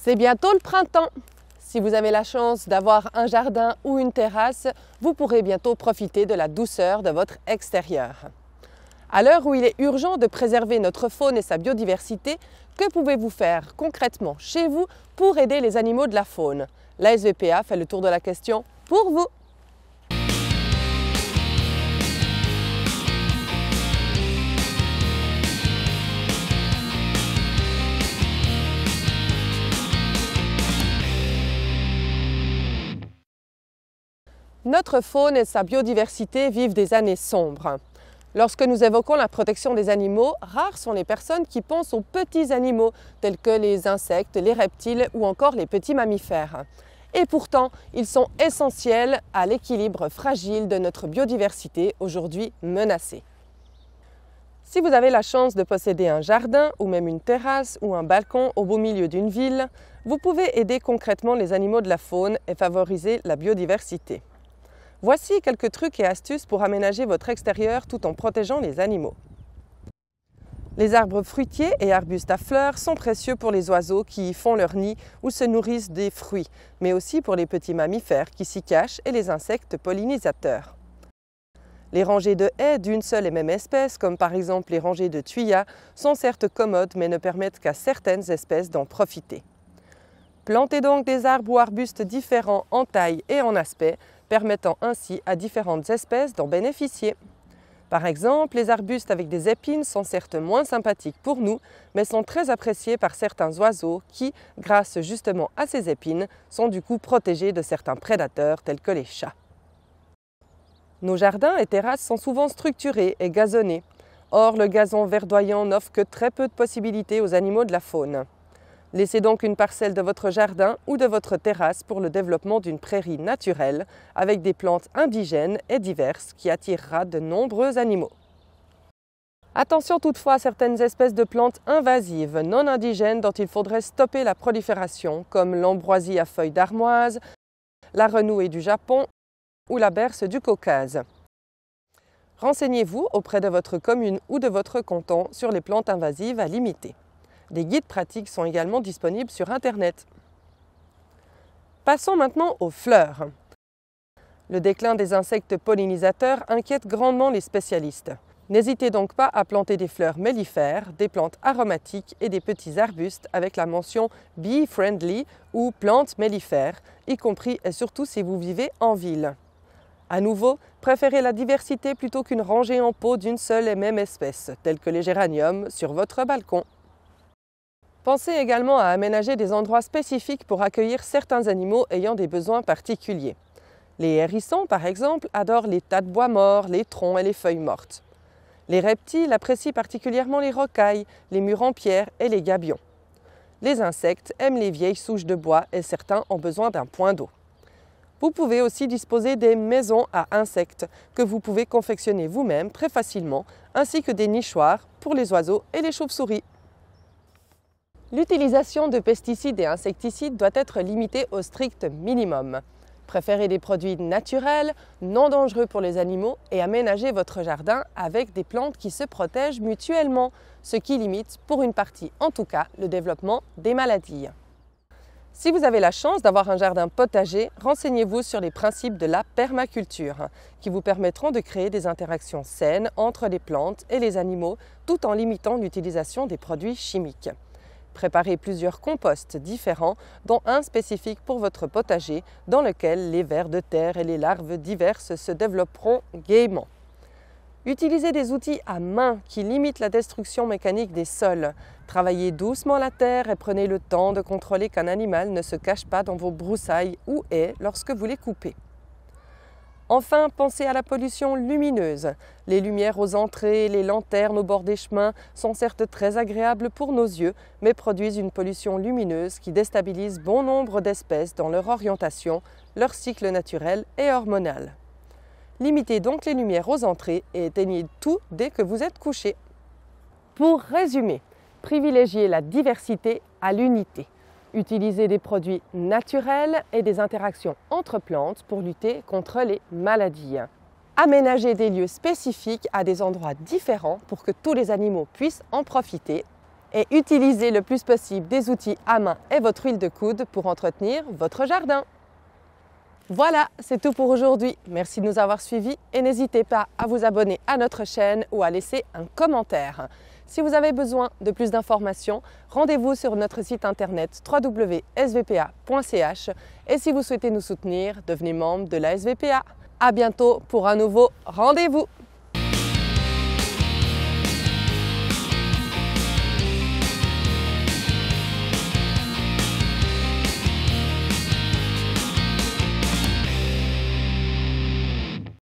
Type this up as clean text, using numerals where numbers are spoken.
C'est bientôt le printemps. Si vous avez la chance d'avoir un jardin ou une terrasse, vous pourrez bientôt profiter de la douceur de votre extérieur. À l'heure où il est urgent de préserver notre faune et sa biodiversité, que pouvez-vous faire concrètement chez vous pour aider les animaux de la faune? La SVPA fait le tour de la question pour vous. Notre faune et sa biodiversité vivent des années sombres. Lorsque nous évoquons la protection des animaux, rares sont les personnes qui pensent aux petits animaux tels que les insectes, les reptiles ou encore les petits mammifères. Et pourtant, ils sont essentiels à l'équilibre fragile de notre biodiversité aujourd'hui menacée. Si vous avez la chance de posséder un jardin ou même une terrasse ou un balcon au beau milieu d'une ville, vous pouvez aider concrètement les animaux de la faune et favoriser la biodiversité. Voici quelques trucs et astuces pour aménager votre extérieur tout en protégeant les animaux. Les arbres fruitiers et arbustes à fleurs sont précieux pour les oiseaux qui y font leur nid ou se nourrissent des fruits, mais aussi pour les petits mammifères qui s'y cachent et les insectes pollinisateurs. Les rangées de haies d'une seule et même espèce, comme par exemple les rangées de thuyas, sont certes commodes mais ne permettent qu'à certaines espèces d'en profiter. Plantez donc des arbres ou arbustes différents en taille et en aspect, permettant ainsi à différentes espèces d'en bénéficier. Par exemple, les arbustes avec des épines sont certes moins sympathiques pour nous, mais sont très appréciés par certains oiseaux qui, grâce justement à ces épines, sont du coup protégés de certains prédateurs tels que les chats. Nos jardins et terrasses sont souvent structurés et gazonnés. Or, le gazon verdoyant n'offre que très peu de possibilités aux animaux de la faune. Laissez donc une parcelle de votre jardin ou de votre terrasse pour le développement d'une prairie naturelle avec des plantes indigènes et diverses qui attirera de nombreux animaux. Attention toutefois à certaines espèces de plantes invasives non indigènes dont il faudrait stopper la prolifération, comme l'ambroisie à feuilles d'armoise, la renouée du Japon ou la berce du Caucase. Renseignez-vous auprès de votre commune ou de votre canton sur les plantes invasives à limiter. Des guides pratiques sont également disponibles sur Internet. Passons maintenant aux fleurs. Le déclin des insectes pollinisateurs inquiète grandement les spécialistes. N'hésitez donc pas à planter des fleurs mellifères, des plantes aromatiques et des petits arbustes avec la mention « Bee Friendly » ou « plantes mellifères », y compris et surtout si vous vivez en ville. À nouveau, préférez la diversité plutôt qu'une rangée en pot d'une seule et même espèce, telle que les géraniums, sur votre balcon. Pensez également à aménager des endroits spécifiques pour accueillir certains animaux ayant des besoins particuliers. Les hérissons, par exemple, adorent les tas de bois morts, les troncs et les feuilles mortes. Les reptiles apprécient particulièrement les rocailles, les murs en pierre et les gabions. Les insectes aiment les vieilles souches de bois et certains ont besoin d'un point d'eau. Vous pouvez aussi disposer des maisons à insectes que vous pouvez confectionner vous-même très facilement, ainsi que des nichoirs pour les oiseaux et les chauves-souris. L'utilisation de pesticides et insecticides doit être limitée au strict minimum. Préférez des produits naturels, non dangereux pour les animaux et aménagez votre jardin avec des plantes qui se protègent mutuellement, ce qui limite, pour une partie en tout cas, le développement des maladies. Si vous avez la chance d'avoir un jardin potager, renseignez-vous sur les principes de la permaculture, qui vous permettront de créer des interactions saines entre les plantes et les animaux, tout en limitant l'utilisation des produits chimiques. Préparez plusieurs composts différents, dont un spécifique pour votre potager, dans lequel les vers de terre et les larves diverses se développeront gaiement. Utilisez des outils à main qui limitent la destruction mécanique des sols. Travaillez doucement la terre et prenez le temps de contrôler qu'un animal ne se cache pas dans vos broussailles ou haies lorsque vous les coupez. Enfin, pensez à la pollution lumineuse. Les lumières aux entrées, les lanternes au bord des chemins sont certes très agréables pour nos yeux, mais produisent une pollution lumineuse qui déstabilise bon nombre d'espèces dans leur orientation, leur cycle naturel et hormonal. Limitez donc les lumières aux entrées et éteignez tout dès que vous êtes couché. Pour résumer, privilégiez la diversité à l'unité. Utilisez des produits naturels et des interactions entre plantes pour lutter contre les maladies. Aménagez des lieux spécifiques à des endroits différents pour que tous les animaux puissent en profiter. et utilisez le plus possible des outils à main et votre huile de coude pour entretenir votre jardin. Voilà, c'est tout pour aujourd'hui. Merci de nous avoir suivis et n'hésitez pas à vous abonner à notre chaîne ou à laisser un commentaire. Si vous avez besoin de plus d'informations, rendez-vous sur notre site internet www.svpa.ch et si vous souhaitez nous soutenir, devenez membre de la SVPA. À bientôt pour un nouveau rendez-vous.